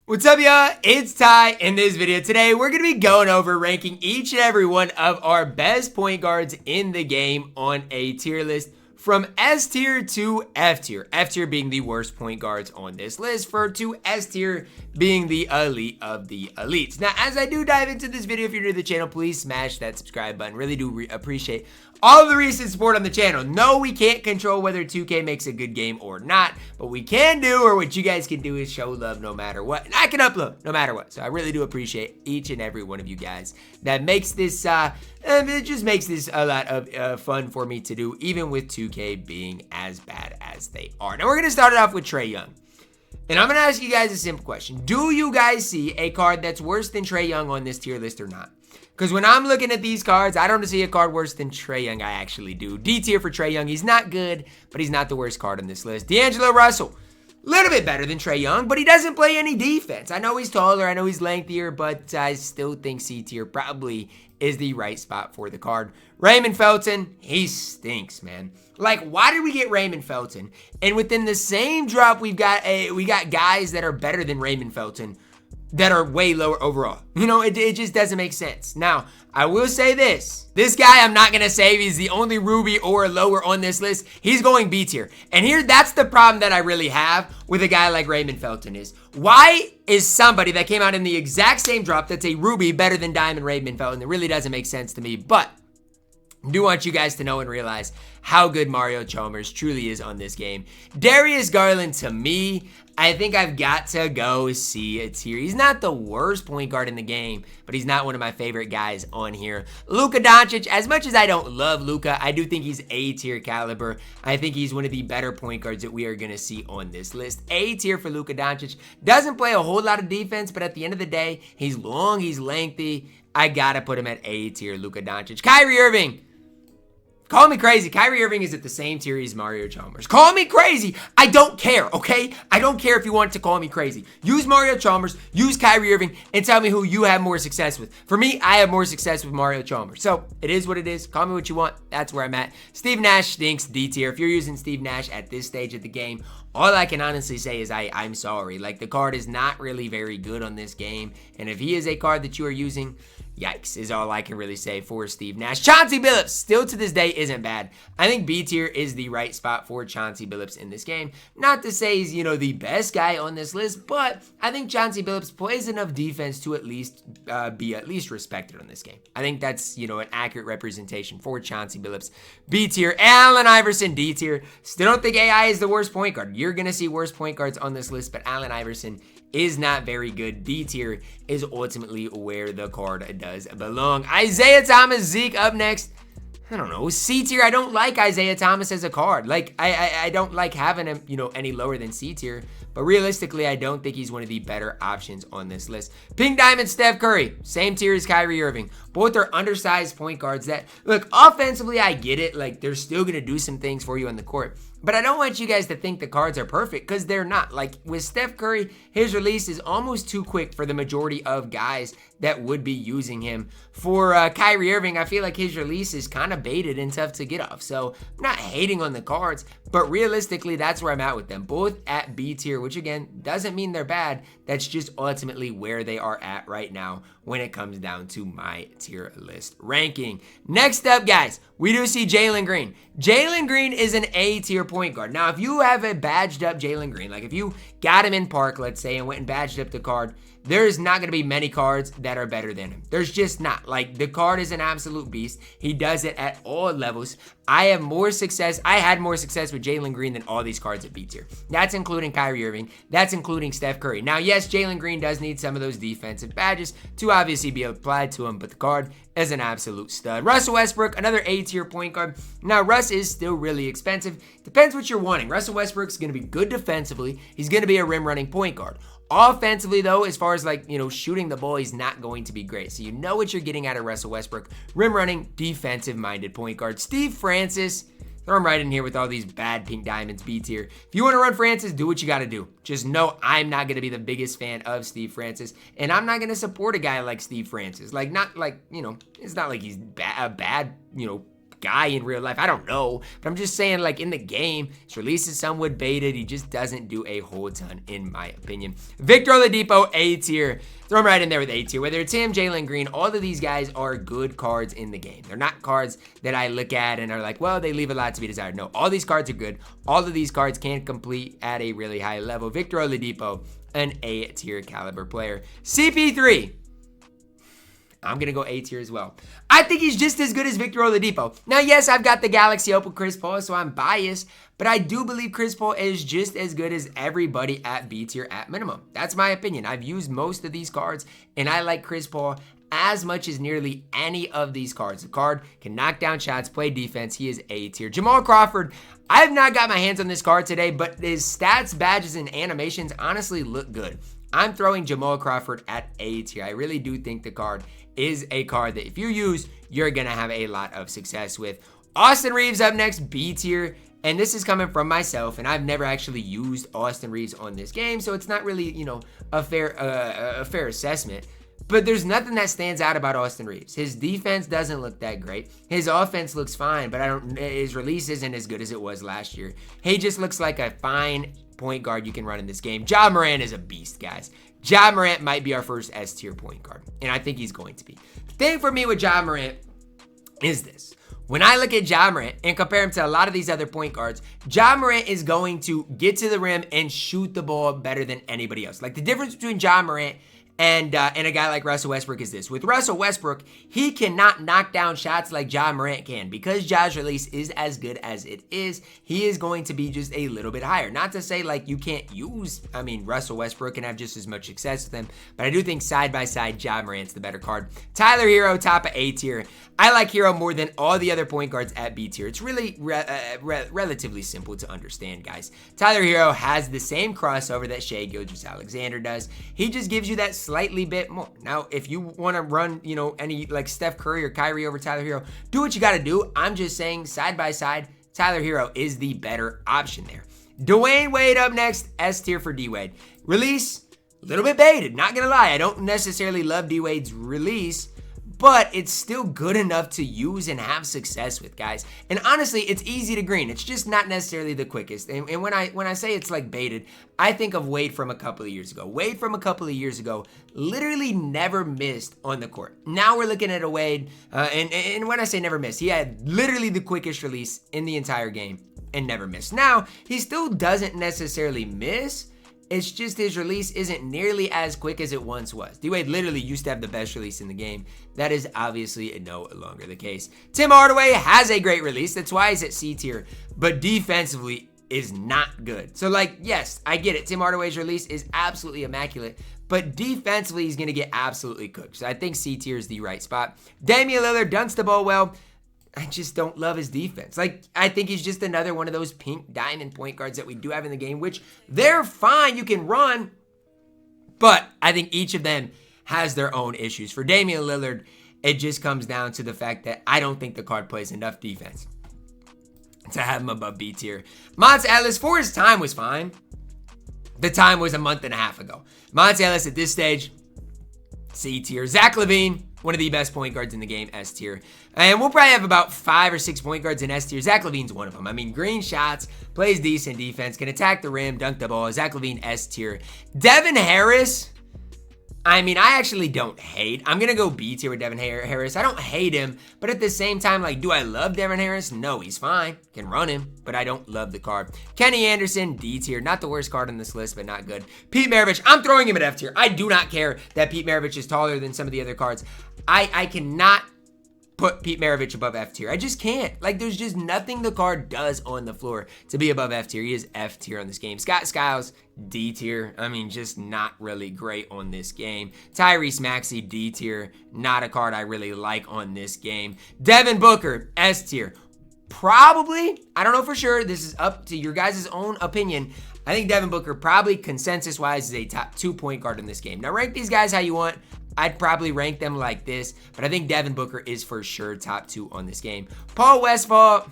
What's up, y'all? It's Ty. In this video today, we're going to be going over ranking each and every one of our best point guards in the game on a tier list from S tier to F tier. F tier being the worst point guards on this list, to S tier being the elite of the elites. Now, as I do dive into this video, if you're new to the channel, please smash that subscribe button. Really do appreciate all of the recent support on the channel. No, we can't control whether 2K makes a good game or not, but we can do, or what you guys can do, is show love no matter what. And I can upload no matter what. So I really do appreciate each and every one of you guys. That makes this, it just makes this a lot of fun for me to do, even with 2K being as bad as they are. Now we're going to start it off with Trae Young. And I'm going to ask you guys a simple question. Do you guys see a card that's worse than Trae Young on this tier list or not? Because when I'm looking at these cards, I don't see a card worse than Trae Young. I actually do. D tier for Trae Young. He's not good, but he's not the worst card on this list. D'Angelo Russell, a little bit better than Trae Young, but he doesn't play any defense. I know he's taller, I know he's lengthier, but I still think C tier probably is the right spot for the card. Raymond Felton, he stinks, man. Like, why did we get Raymond Felton? And within the same drop, we got guys that are better than Raymond Felton that are way lower overall. You know, it just doesn't make sense. Now, I will say this. This guy, I'm not going to say he's the only Ruby or lower on this list. He's going B tier. And here, that's the problem that I really have with a guy like Raymond Felton is, why is somebody that came out in the exact same drop that's a Ruby better than Diamond Raymond Felton? It really doesn't make sense to me, but I do want you guys to know and realize how good Mario Chalmers truly is on this game. Darius Garland, to me, I think I've got to go C tier. He's not the worst point guard in the game, but he's not one of my favorite guys on here. Luka Doncic, as much as I don't love Luka, I do think he's A tier caliber. I think he's one of the better point guards that we are going to see on this list. A tier for Luka Doncic. Doesn't play a whole lot of defense, but at the end of the day, he's long, he's lengthy. I got to put him at A tier, Luka Doncic. Kyrie Irving. Call me crazy. Kyrie Irving is at the same tier as Mario Chalmers. Call me crazy. I don't care, okay? I don't care if you want to call me crazy. Use Mario Chalmers, use Kyrie Irving, and tell me who you have more success with. For me, I have more success with Mario Chalmers. So, it is what it is. Call me what you want. That's where I'm at. Steve Nash stinks, D tier. If you're using Steve Nash at this stage of the game, all I can honestly say is I'm sorry. Like, the card is not really very good on this game. And if he is a card that you are using, yikes, is all I can really say for Steve Nash. Chauncey Billups, still to this day, isn't bad. I think B tier is the right spot for Chauncey Billups in this game. Not to say he's, the best guy on this list, but I think Chauncey Billups plays enough defense to at least be at least respected on this game. I think that's, an accurate representation for Chauncey Billups. B tier. Allen Iverson, D tier. Still don't think AI is the worst point guard. You're going to see worse point guards on this list, but Allen Iverson is not very good. D tier is ultimately where the card does belong. Isaiah Thomas, Zeke up next. I don't know. C tier. I don't like Isaiah Thomas as a card. Like, I don't like having him, any lower than C tier. But realistically, I don't think he's one of the better options on this list. Pink Diamond, Steph Curry. Same tier as Kyrie Irving. Both are undersized point guards that, look, offensively, I get it. Like, they're still going to do some things for you on the court. But I don't want you guys to think the cards are perfect, because they're not. Like, with Steph Curry, his release is almost too quick for the majority of guys that would be using him. For Kyrie Irving, I feel like his release is kind of baited and tough to get off. So, I'm not hating on the cards, but realistically, that's where I'm at with them. Both at B tier, which again, doesn't mean they're bad. That's just ultimately where they are at right now when it comes down to my tier list ranking. Next up, guys, we do see Jalen Green. Jalen Green is an A tier point guard. Now, if you have a badged up Jalen Green, like if you got him in Park, let's say, and went and badged up the card, there's not going to be many cards that are better than him. There's just not. Like, the card is an absolute beast. He does it at all levels. I had more success with Jalen Green than all these cards at B tier. That's including Kyrie Irving. That's including Steph Curry. Now, yes, Jalen Green does need some of those defensive badges to obviously be applied to him, but the card is an absolute stud. Russell Westbrook, another A tier point guard. Now, Russ is still really expensive. Depends what you're wanting. Russell Westbrook's going to be good defensively. He's going to be a rim running point guard. Offensively, though, as far as shooting the ball, he's not going to be great. So you know what you're getting out of Russell Westbrook. Rim running, defensive-minded point guard. Steve Francis, throw him right in here with all these bad pink diamonds, B tier. If you want to run Francis, do what you got to do. Just know I'm not going to be the biggest fan of Steve Francis, and I'm not going to support a guy like Steve Francis. It's not like he's a bad, guy in real life. I don't know. But I'm just saying, like, in the game, his release is somewhat baited. He just doesn't do a whole ton, in my opinion. Victor Oladipo, A tier. Throw him right in there with A tier. Whether it's him, Jalen Green, all of these guys are good cards in the game. They're not cards that I look at and are like, well, they leave a lot to be desired. No, all these cards are good. All of these cards can complete at a really high level. Victor Oladipo, an A tier caliber player. CP3. I'm going to go A tier as well. I think he's just as good as Victor Oladipo. Now, yes, I've got the Galaxy up with Chris Paul, so I'm biased, but I do believe Chris Paul is just as good as everybody at B tier at minimum. That's my opinion. I've used most of these cards, and I like Chris Paul as much as nearly any of these cards. The card can knock down shots, play defense. He is A tier. Jamal Crawford, I have not got my hands on this card today, but his stats, badges, and animations honestly look good. I'm throwing Jamal Crawford at A tier. I really do think the card is a card that if you use, you're going to have a lot of success with. Austin Reeves up next, B tier. And this is coming from myself, and I've never actually used Austin Reeves on this game, so it's not really, you know, a fair assessment. But there's nothing that stands out about Austin Reeves. His defense doesn't look that great. His offense looks fine, but his release isn't as good as it was last year. He just looks like a fine point guard you can run in this game. Ja Morant is a beast, guys. Ja Morant might be our first S tier point guard, and I think he's going to be. The thing for me with Ja Morant is this. When I look at Ja Morant and compare him to a lot of these other point guards, Ja Morant is going to get to the rim and shoot the ball better than anybody else. Like, the difference between Ja Morant and a guy like Russell Westbrook is this. With Russell Westbrook, he cannot knock down shots like Ja Morant can. Because Ja's release is as good as it is, he is going to be just a little bit higher. Not to say, like, you can't use, Russell Westbrook and have just as much success with him, but I do think side by side, Ja Morant's the better card. Tyler Hero, top of A tier. I like Hero more than all the other point guards at B tier. It's really relatively simple to understand, guys. Tyler Hero has the same crossover that Shai Gilgeous-Alexander does. He just gives you that slightly bit more. Now, if you want to run, any like Steph Curry or Kyrie over Tyler Hero, do what you got to do. I'm just saying, side by side, Tyler Hero is the better option there. Dwayne Wade up next, S tier for D Wade. Release, a little bit baited, not gonna lie. I don't necessarily love D Wade's release, but it's still good enough to use and have success with, guys. And honestly, it's easy to green. It's just not necessarily the quickest. And when I say it's like baited, I think of Wade from a couple of years ago. Wade from a couple of years ago literally never missed on the court. Now we're looking at a Wade, and when I say never missed, he had literally the quickest release in the entire game and never missed. Now, he still doesn't necessarily miss. It's just his release isn't nearly as quick as it once was. D-Wade literally used to have the best release in the game. That is obviously no longer the case. Tim Hardaway has a great release. That's why he's at C tier. But defensively is not good. So, like, yes, I get it. Tim Hardaway's release is absolutely immaculate. But defensively, he's going to get absolutely cooked. So I think C tier is the right spot. Damian Lillard dunks the ball well. I just don't love his defense. Like, I think he's just another one of those pink diamond point guards that we do have in the game, which they're fine. You can run, but I think each of them has their own issues. For Damian Lillard, it just comes down to the fact that I don't think the card plays enough defense to have him above B tier. Monta Ellis, for his time, was fine. The time was a month and a half ago. Monta Ellis at this stage, C tier. Zach LaVine, one of the best point guards in the game, S tier. And we'll probably have about 5 or 6 point guards in S tier. Zach LaVine's one of them. Green shots, plays decent defense, can attack the rim, dunk the ball. Zach LaVine, S tier. Devin Harris, I actually don't hate. I'm going to go B tier with Devin Harris. I don't hate him, but at the same time, like, do I love Devin Harris? No, he's fine. Can run him, but I don't love the card. Kenny Anderson, D tier. Not the worst card on this list, but not good. Pete Maravich, I'm throwing him at F tier. I do not care that Pete Maravich is taller than some of the other cards. I cannot put Pete Maravich above F tier. I just can't. Like, there's just nothing the card does on the floor to be above F tier. He is F tier on this game. Scott Skiles, D tier. Just not really great on this game. Tyrese Maxey, D tier. Not a card I really like on this game. Devin Booker, S tier. Probably, I don't know for sure. This is up to your guys' own opinion. I think Devin Booker probably consensus-wise is a top 2 point guard in this game. Now, rank these guys how you want. I'd probably rank them like this, but I think Devin Booker is for sure top 2 on this game. Paul Westphal,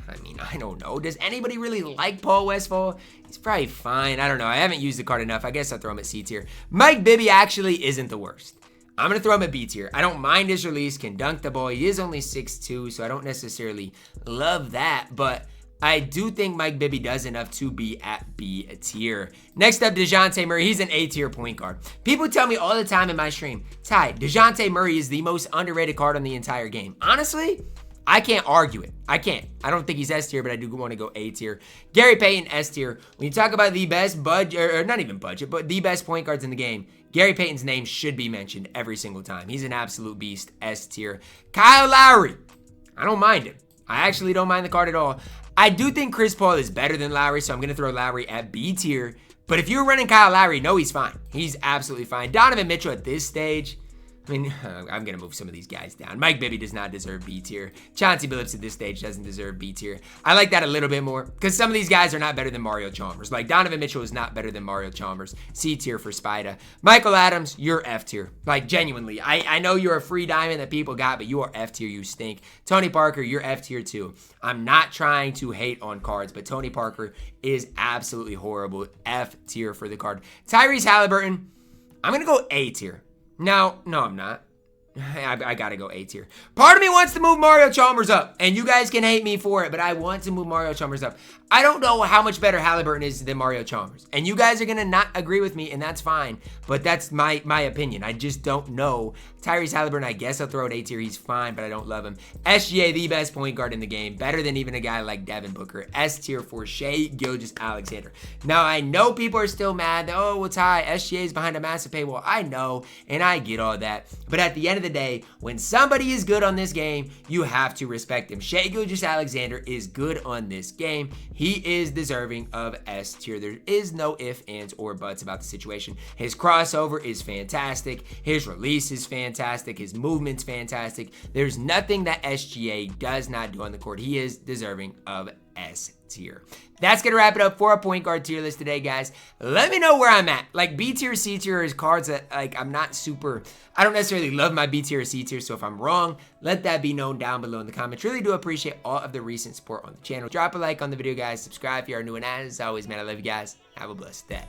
I don't know. Does anybody really like Paul Westphal? He's probably fine. I don't know. I haven't used the card enough. I guess I'll throw him at C tier. Mike Bibby actually isn't the worst. I'm going to throw him at B tier. I don't mind his release, can dunk the ball. He is only 6'2", so I don't necessarily love that, but I do think Mike Bibby does enough to be at B tier. Next up, DeJounte Murray. He's an A tier point guard. People tell me all the time in my stream, Ty, DeJounte Murray is the most underrated card on the entire game. Honestly, I can't argue it. I can't. I don't think he's S tier, but I do want to go A tier. Gary Payton, S tier. When you talk about the best budget, or not even budget, but the best point guards in the game, Gary Payton's name should be mentioned every single time. He's an absolute beast, S tier. Kyle Lowry. I don't mind him. I actually don't mind the card at all. I do think Chris Paul is better than Lowry, so I'm going to throw Lowry at B tier. But if you're running Kyle Lowry, no, he's fine. He's absolutely fine. Donovan Mitchell at this stage, I mean, I'm going to move some of these guys down. Mike Bibby does not deserve B tier. Chauncey Billups at this stage doesn't deserve B tier. I like that a little bit more because some of these guys are not better than Mario Chalmers. Like Donovan Mitchell is not better than Mario Chalmers. C tier for Spida. Michael Adams, you're F tier. Like genuinely, I know you're a free diamond that people got, but you are F tier. You stink. Tony Parker, you're F tier too. I'm not trying to hate on cards, but Tony Parker is absolutely horrible. F tier for the card. Tyrese Halliburton, I'm going to go A tier. No, I'm not. I gotta go A tier. Part of me wants to move Mario Chalmers up, and you guys can hate me for it, but I want to move Mario Chalmers up. I don't know how much better Halliburton is than Mario Chalmers, and you guys are gonna not agree with me, and that's fine, but that's my opinion. I just don't know. Tyrese Halliburton, I guess I'll throw it A tier. He's fine, but I don't love him. SGA, the best point guard in the game, better than even a guy like Devin Booker. S tier for Shai Gilgeous-Alexander. Now, I know people are still mad that, oh, well, Ty, SGA is behind a massive paywall. I know, and I get all that, but at the end of the day, when somebody is good on this game, you have to respect him. Shai Gilgeous-Alexander is good on this game. He is deserving of S tier. There is no ifs, ands, or buts about the situation. His crossover is fantastic. His release is fantastic. His movement's fantastic. There's nothing that SGA does not do on the court. He is deserving of S tier. That's gonna wrap it up for our point guard tier list today, guys. Let me know where I'm at. Like B tier, C tier is cards that like I'm not super, I don't necessarily love my B tier or C tier, so if I'm wrong, let that be known down below in the comments. Really do appreciate all of the recent support on the channel. Drop a like on the video, guys. Subscribe if you are new, and as always, man, I love you guys. Have a blessed day.